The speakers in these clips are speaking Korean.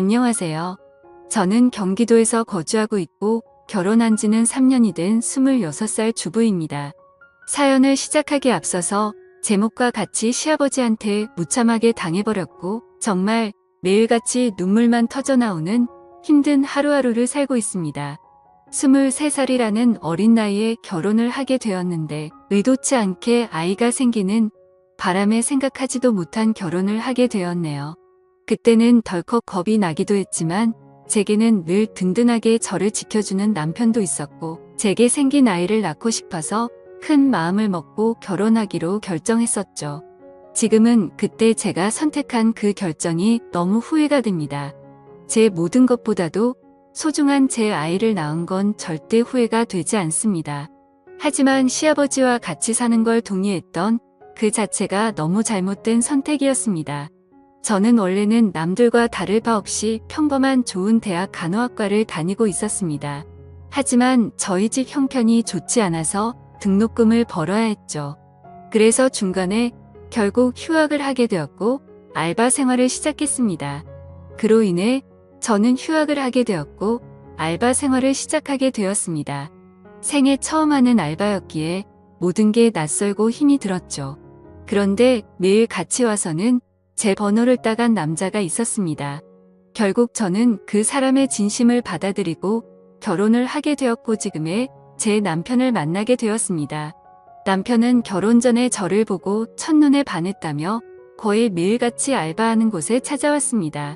안녕하세요. 저는 경기도에서 거주하고 있고 결혼한 지는 3년이 된 26살 주부입니다. 사연을 시작하기에 앞서서 제목과 같이 시아버지한테 무참하게 당해버렸고 정말 매일같이 눈물만 터져나오는 힘든 하루하루를 살고 있습니다. 23살이라는 어린 나이에 결혼을 하게 되었는데 의도치 않게 아이가 생기는 바람에 생각하지도 못한 결혼을 하게 되었네요. 그때는 덜컥 겁이 나기도 했지만 제게는 늘 든든하게 저를 지켜주는 남편도 있었고 제게 생긴 아이를 낳고 싶어서 큰 마음을 먹고 결혼하기로 결정했었죠. 지금은 그때 제가 선택한 그 결정이 너무 후회가 됩니다. 제 모든 것보다도 소중한 제 아이를 낳은 건 절대 후회가 되지 않습니다. 하지만 시아버지와 같이 사는 걸 동의했던 그 자체가 너무 잘못된 선택이었습니다. 저는 원래는 남들과 다를 바 없이 평범한 좋은 대학 간호학과를 다니고 있었습니다. 하지만 저희 집 형편이 좋지 않아서 등록금을 벌어야 했죠. 그래서 중간에 결국 휴학을 하게 되었고 알바 생활을 시작했습니다. 그로 인해 저는 휴학을 하게 되었고 알바 생활을 시작하게 되었습니다. 생애 처음 하는 알바였기에 모든 게 낯설고 힘이 들었죠. 그런데 매일 같이 와서는 제 번호를 따간 남자가 있었습니다. 결국 저는 그 사람의 진심을 받아들이고 결혼을 하게 되었고 지금의 제 남편을 만나게 되었습니다. 남편은 결혼 전에 저를 보고 첫눈에 반했다며 거의 매일같이 알바하는 곳에 찾아왔습니다.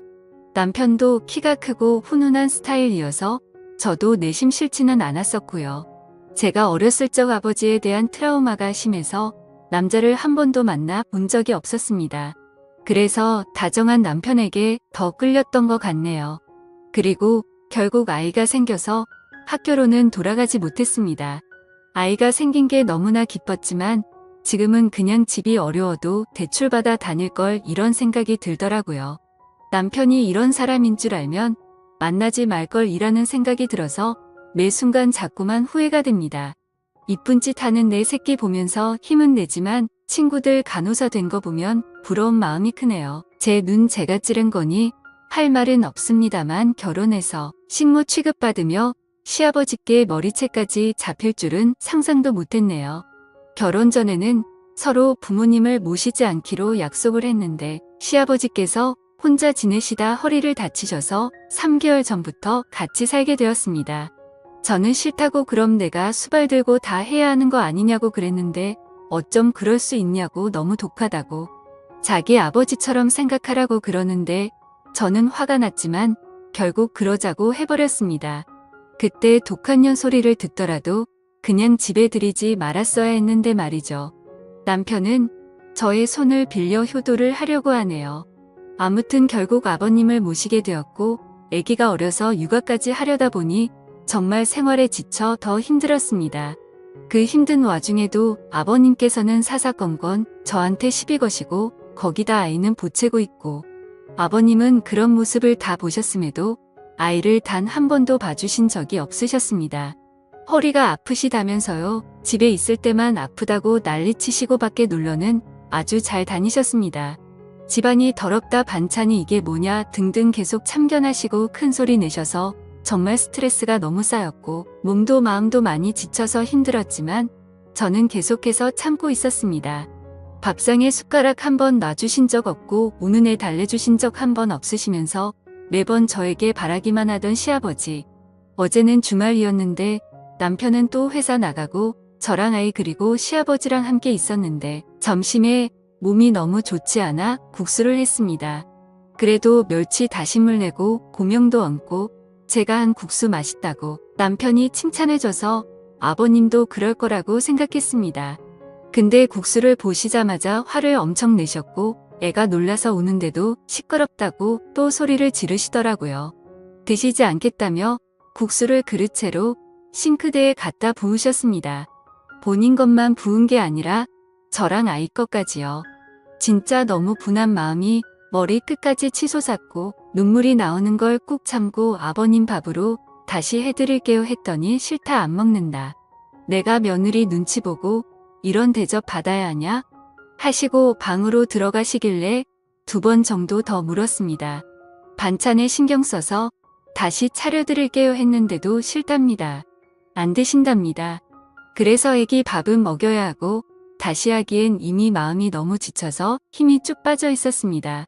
남편도 키가 크고 훈훈한 스타일이어서 저도 내심 싫지는 않았었고요. 제가 어렸을 적 아버지에 대한 트라우마가 심해서 남자를 한 번도 만나 본 적이 없었습니다. 그래서 다정한 남편에게 더 끌렸던 것 같네요. 그리고 결국 아이가 생겨서 학교로는 돌아가지 못했습니다. 아이가 생긴 게 너무나 기뻤지만 지금은 그냥 집이 어려워도 대출받아 다닐 걸 이런 생각이 들더라고요. 남편이 이런 사람인 줄 알면 만나지 말 걸 이라는 생각이 들어서 매 순간 자꾸만 후회가 됩니다. 이쁜 짓 하는 내 새끼 보면서 힘은 내지만 친구들 간호사 된 거 보면 부러운 마음이 크네요. 제 눈 제가 찌른 거니 할 말은 없습니다만 결혼해서 식모 취급받으며 시아버지께 머리채까지 잡힐 줄은 상상도 못했네요. 결혼 전에는 서로 부모님을 모시지 않기로 약속을 했는데 시아버지께서 혼자 지내시다 허리를 다치셔서 3개월 전부터 같이 살게 되었습니다. 저는 싫다고 그럼 내가 수발 들고 다 해야 하는 거 아니냐고 그랬는데 어쩜 그럴 수 있냐고 너무 독하다고 자기 아버지처럼 생각하라고 그러는데 저는 화가 났지만 결국 그러자고 해버렸습니다. 그때 독한 년 소리를 듣더라도 그냥 집에 들이지 말았어야 했는데 말이죠. 남편은 저의 손을 빌려 효도를 하려고 하네요. 아무튼 결국 아버님을 모시게 되었고 아기가 어려서 육아까지 하려다 보니 정말 생활에 지쳐 더 힘들었습니다. 그 힘든 와중에도 아버님께서는 사사건건 저한테 시비 거시고 거기다 아이는 보채고 있고 아버님은 그런 모습을 다 보셨음에도 아이를 단 한 번도 봐주신 적이 없으셨습니다. 허리가 아프시다면서요. 집에 있을 때만 아프다고 난리치시고 밖에 놀러는 아주 잘 다니셨습니다. 집안이 더럽다 반찬이 이게 뭐냐 등등 계속 참견하시고 큰소리 내셔서 정말 스트레스가 너무 쌓였고 몸도 마음도 많이 지쳐서 힘들었지만 저는 계속해서 참고 있었습니다. 밥상에 숟가락 한 번 놔주신 적 없고 우는 애 달래주신 적 한 번 없으시면서 매번 저에게 바라기만 하던 시아버지. 어제는 주말이었는데 남편은 또 회사 나가고 저랑 아이 그리고 시아버지랑 함께 있었는데 점심에 몸이 너무 좋지 않아 국수를 했습니다. 그래도 멸치 다시물 내고 고명도 얹고 제가 한 국수 맛있다고 남편이 칭찬해줘서 아버님도 그럴 거라고 생각했습니다. 근데 국수를 보시자마자 화를 엄청 내셨고 애가 놀라서 우는데도 시끄럽다고 또 소리를 지르시더라고요. 드시지 않겠다며 국수를 그릇채로 싱크대에 갖다 부으셨습니다. 본인 것만 부은 게 아니라 저랑 아이 것까지요. 진짜 너무 분한 마음이 머리 끝까지 치솟았고 눈물이 나오는 걸 꾹 참고 아버님 밥으로 다시 해드릴게요 했더니 싫다 안 먹는다. 내가 며느리 눈치 보고 이런 대접 받아야 하냐? 하시고 방으로 들어가시길래 2번 정도 더 물었습니다. 반찬에 신경 써서 다시 차려드릴게요 했는데도 싫답니다. 안 드신답니다. 그래서 애기 밥은 먹여야 하고 다시 하기엔 이미 마음이 너무 지쳐서 힘이 쭉 빠져 있었습니다.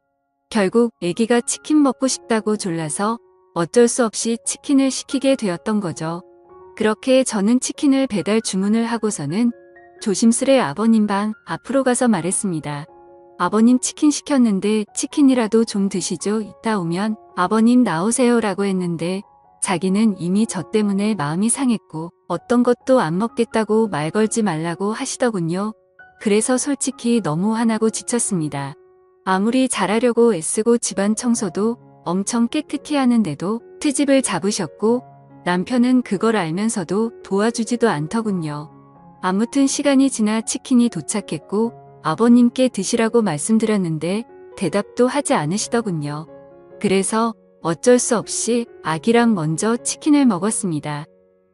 결국 애기가 치킨 먹고 싶다고 졸라서 어쩔 수 없이 치킨을 시키게 되었던 거죠. 그렇게 저는 치킨을 배달 주문을 하고서는 조심스레 아버님 방 앞으로 가서 말했습니다. 아버님 치킨 시켰는데 치킨이라도 좀 드시죠. 이따 오면 아버님 나오세요 라고 했는데 자기는 이미 저 때문에 마음이 상했고 어떤 것도 안 먹겠다고 말 걸지 말라고 하시더군요. 그래서 솔직히 너무 화나고 지쳤습니다. 아무리 잘하려고 애쓰고 집안 청소도 엄청 깨끗이 하는데도 트집을 잡으셨고 남편은 그걸 알면서도 도와주지도 않더군요. 아무튼 시간이 지나 치킨이 도착했고 아버님께 드시라고 말씀드렸는데 대답도 하지 않으시더군요. 그래서 어쩔 수 없이 아기랑 먼저 치킨을 먹었습니다.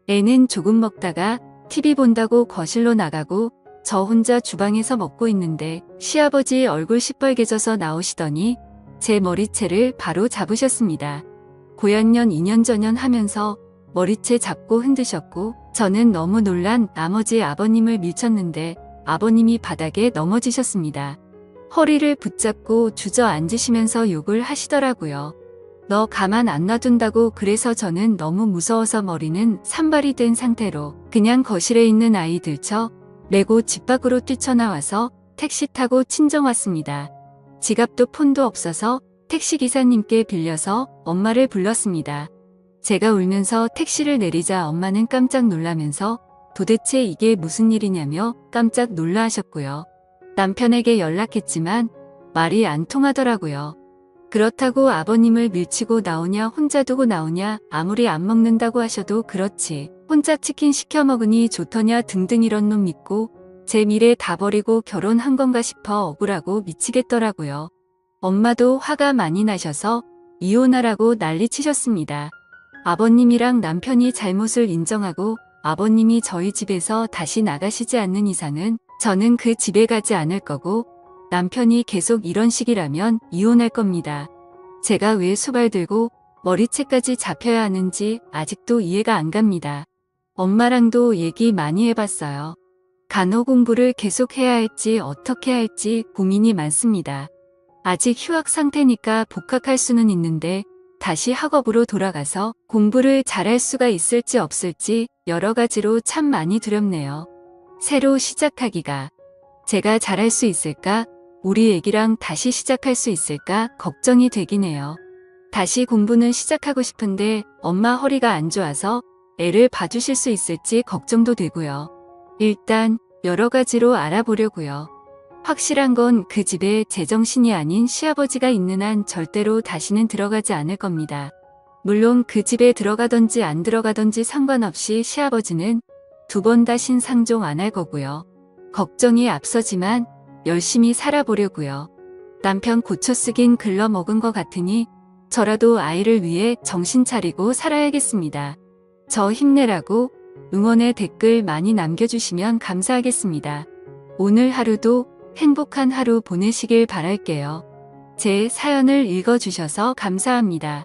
애는 조금 먹다가 TV 본다고 거실로 나가고 저 혼자 주방에서 먹고 있는데 시아버지 얼굴 시뻘개져서 나오시더니 제 머리채를 바로 잡으셨습니다. 고연년 2년 전년 하면서 머리채 잡고 흔드셨고 저는 너무 놀란 나머지 아버님을 밀쳤는데 아버님이 바닥에 넘어지셨습니다. 허리를 붙잡고 주저앉으시면서 욕을 하시더라고요. 너 가만 안 놔둔다고. 그래서 저는 너무 무서워서 머리는 산발이 된 상태로 그냥 거실에 있는 아이 들쳐 메고 집 밖으로 뛰쳐나와서 택시 타고 친정 왔습니다. 지갑도 폰도 없어서 택시기사님께 빌려서 엄마를 불렀습니다. 제가 울면서 택시를 내리자 엄마는 깜짝 놀라면서 도대체 이게 무슨 일이냐며 깜짝 놀라하셨고요. 남편에게 연락했지만 말이 안 통하더라고요. 그렇다고 아버님을 밀치고 나오냐 혼자 두고 나오냐 아무리 안 먹는다고 하셔도 그렇지 혼자 치킨 시켜 먹으니 좋더냐 등등 이런 놈 믿고 제 미래 다 버리고 결혼한 건가 싶어 억울하고 미치겠더라고요. 엄마도 화가 많이 나셔서 이혼하라고 난리치셨습니다. 아버님이랑 남편이 잘못을 인정하고 아버님이 저희 집에서 다시 나가시지 않는 이상은 저는 그 집에 가지 않을 거고 남편이 계속 이런 식이라면 이혼할 겁니다. 제가 왜 수발 들고 머리채까지 잡혀야 하는지 아직도 이해가 안 갑니다. 엄마랑도 얘기 많이 해봤어요. 간호 공부를 계속 해야 할지 어떻게 할지 고민이 많습니다. 아직 휴학 상태니까 복학할 수는 있는데 다시 학업으로 돌아가서 공부를 잘할 수가 있을지 없을지 여러 가지로 참 많이 두렵네요. 새로 시작하기가 제가 잘할 수 있을까? 우리 애기랑 다시 시작할 수 있을까? 걱정이 되긴 해요. 다시 공부는 시작하고 싶은데 엄마 허리가 안 좋아서 애를 봐주실 수 있을지 걱정도 되고요. 일단 여러 가지로 알아보려고요. 확실한 건 그 집에 제정신이 아닌 시아버지가 있는 한 절대로 다시는 들어가지 않을 겁니다. 물론 그 집에 들어가든지 안 들어가든지 상관없이 시아버지는 2번 다신 상종 안 할 거고요. 걱정이 앞서지만 열심히 살아보려고요. 남편 고쳐쓰긴 글러먹은 것 같으니 저라도 아이를 위해 정신 차리고 살아야겠습니다. 저 힘내라고 응원의 댓글 많이 남겨주시면 감사하겠습니다. 오늘 하루도 행복한 하루 보내시길 바랄게요. 제 사연을 읽어주셔서 감사합니다.